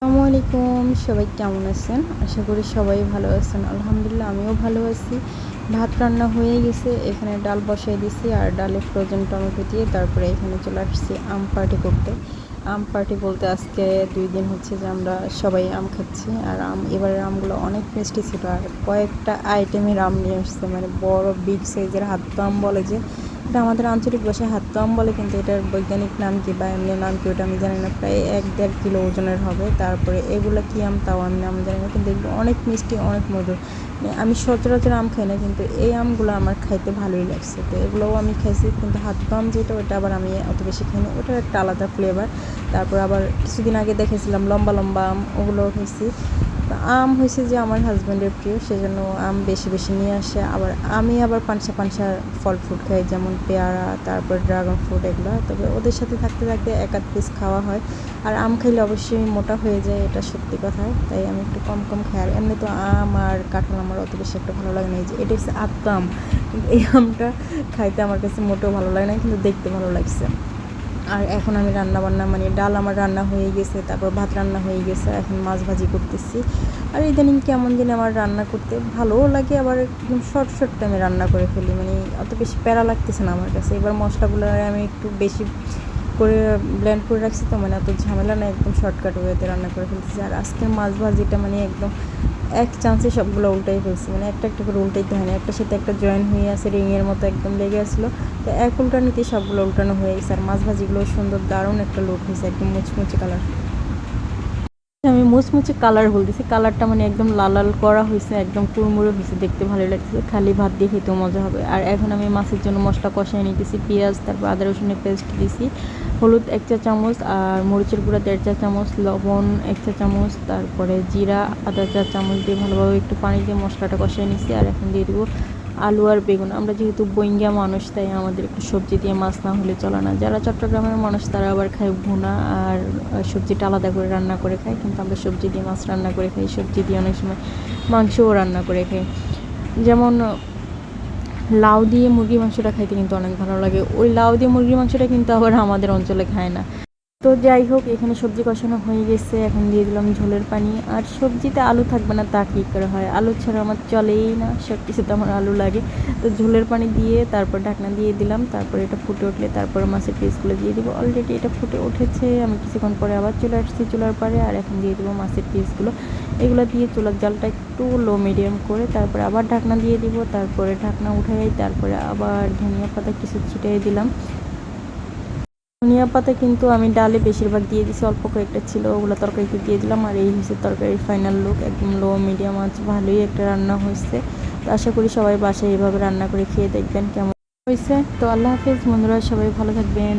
আসসালামু আলাইকুম, সবাই কেমন আছেন? আশা করি সবাই ভালো আছেন। আলহামদুলিল্লাহ আমিও ভালো আছি। ভাত রান্না হয়ে গেছে, এখানে ডাল বসাই দিছি আর ডালে ফ্রোজেন টমেটো দিয়ে তারপরে এখানে চলে আসছি আম পার্টি করতে। আম পার্টি বলতে আজকে ২ দিন হচ্ছে যে আমরা সবাই আম খাচ্ছি। আর এবারের আমগুলো অনেক মিষ্টি ছিল আর কয়েকটা আইটেমের আম নিয়ে আসছে, মানে বড় বিগ সাইজের হাততো আম বলে যে, এটা আমাদের আঞ্চলিক ভাষায় হাততো আম বলে, কিন্তু এটার বৈজ্ঞানিক নাম কি বা এমনি নাম কি ওটা আমি জানি না। প্রায় ১-১.৫ কিলো ওজনের হবে। তারপরে এগুলো কি আম তাও আমি নাম জানি না, কিন্তু এগুলো অনেক মিষ্টি, অনেক মধুর। আমি সচরাচর আম খাই না, কিন্তু এই আমগুলো আমার খাইতে ভালোই লাগছে। তো এগুলোও আমি খাইছি, কিন্তু হাততো আম যেটা ওটা আবার আমি অত বেশি খাই না, ওটার একটা আলাদা ফ্লেভার। তারপর আবার কিছুদিন আগে দেখেছিলাম লম্বা লম্বা আম, ওগুলোও খাইছি। আম হয়েছে যে আমার হাজব্যান্ডের প্রিয়, সেজন্য আম বেশি বেশি নিয়ে আসে। আমি আবার পানসা পানসা ফল ফ্রুট খাই, যেমন পেয়ারা, তারপর ড্রাগন ফ্রুট, এগুলো। তবে ওদের সাথে থাকতে থাকতে ১-৮ পিস খাওয়া হয়। আর আম খাইলে অবশ্যই মোটা হয়ে যায়, এটা সত্যি কথা। তাই আমি একটু কম কম খাই। আর এমনি তো আম আর কাঁঠাল আমার অত বেশি একটা ভালো লাগে না। এই যে এটা হচ্ছে আত্ম আম, কিন্তু এই আমটা খাইতে আমার কাছে মোটেও ভালো লাগে না, কিন্তু দেখতে ভালো লাগছে। আর এখন আমি রান্নাবান্না, মানে ডাল আমার রান্না হয়ে গেছে, তারপর ভাত রান্না হয়ে গেছে, এখন মাছ ভাজি করতেছি। আর ইদানিং কেমন জানি আমার রান্না করতে ভালোও লাগে, আবার একদম শর্ট শর্ট টাইমে রান্না করে ফেলি, মানে অত বেশি প্যারা লাগতেছে না আমার কাছে। এবার মশলাগুলো আমি একটু বেশি করে ব্লেন্ড করে রাখছি, তো মানে এত ঝামেলা না, একদম শর্টকাট ওয়েতে রান্না করে ফেলতেছি। আর আজকের মাছ ভাজিটা মানে একদম এক চান্সে সবগুলো উল্টাই ফেলছি, মানে একটা একটা করে উল্টাইতে হয় না, একটার সাথে একটা জয়েন হয়ে আছে, রিংয়ের মতো একদম লেগে আসলো। তো এক উল্টানিতেই সবগুলো উল্টানো হয়ে গেছে। আর মাছ ভাজিগুলো সুন্দর দারুণ একটা লুক হয়েছে, একদম মুচমুচে কালার। আমি মুচমুচে কালার বলতেছি, কালারটা মানে একদম লাল লাল করা হয়েছে, একদম কুড়মুড়ে হয়েছে, দেখতে ভালো লাগছে। খালি ভাত দিয়ে খেতেও মজা হবে। আর এখন আমি মাছের জন্য মশলা কষাই নিতেছি, পেঁয়াজ, তারপর আদা রসুনের পেস্ট দিছি, হলুদ ১ চা চামচ, আর মরিচের গুঁড়া ১.৫ চা চামচ, লবণ ১ চা চামচ, তারপরে জিরা আধা চা চামচ দিয়ে ভালোভাবে একটু পানি দিয়ে মশলাটা কষাই নিছি। আর এখন দিয়ে দেবো আলু আর বেগুন। আমরা যেহেতু বইঙ্গা মানুষ, তাই আমাদের একটু সবজি দিয়ে মাছ না হলে চলে না। যারা চট্টগ্রামের মানুষ তারা আবার খায় ভুনা আর সবজিটা আলাদা করে রান্না করে খায়, কিন্তু আমরা সবজি দিয়ে মাছ রান্না করে খাই, সবজি দিয়ে অনেক সময় মাংসও রান্না করে খাই। যেমন লাউ দিয়ে মুরগির মাংসটা খাইতে কিন্তু অনেক ভালো লাগে। ওই লাউ দিয়ে মুরগির মাংসটা কিন্তু আবার আমাদের অঞ্চলে খায় না। তো যাই হোক, এখানে সবজি কষানো হয়ে গেছে, এখন দিয়ে দিলাম ঝোলের পানি। আর সবজিতে আলু থাকবে না তা কী করে হয়, আলু ছাড়া আমার চলেই না, সব কিছুতে আমার আলু লাগে। তো ঝোলের পানি দিয়ে তারপর ঢাকনা দিয়ে দিলাম, তারপর এটা ফুটে উঠলে তারপরে মাছের পিসগুলো দিয়ে দিব। অলরেডি এটা ফুটে উঠেছে, আমি কিছুক্ষণ পরে আবার চলে আসছি চুলার পাড়ে। আর এখন দিয়ে দেবো মাছের পিসগুলো, এগুলো দিয়ে চুলার জালটা একটু লো মিডিয়াম করে তারপরে আবার ঢাকনা দিয়ে দিব। তারপরে ঢাকনা উঠাই, তারপরে আবার ধনিয়া পাতা কিছু ছিটিয়ে দিলাম। ধনিয়া পাতা কিন্তু আমি ডালে বেশিরভাগ দিয়ে দিছি, অল্প কয়েকটা ছিল, ওগুলো তরকারিতে দিয়ে দিলাম। আর এই হচ্ছে তরকারির ফাইনাল লুক, একদম লো মিডিয়াম আঁচ, ভালোই একটা রান্না হয়েছে। তো আশা করি সবাই বাসায় এইভাবে রান্না করে খেয়ে দেখবেন কেমন হয়েছে। তো আল্লাহ হাফেজ বন্ধুরা, সবাই ভালো থাকবেন।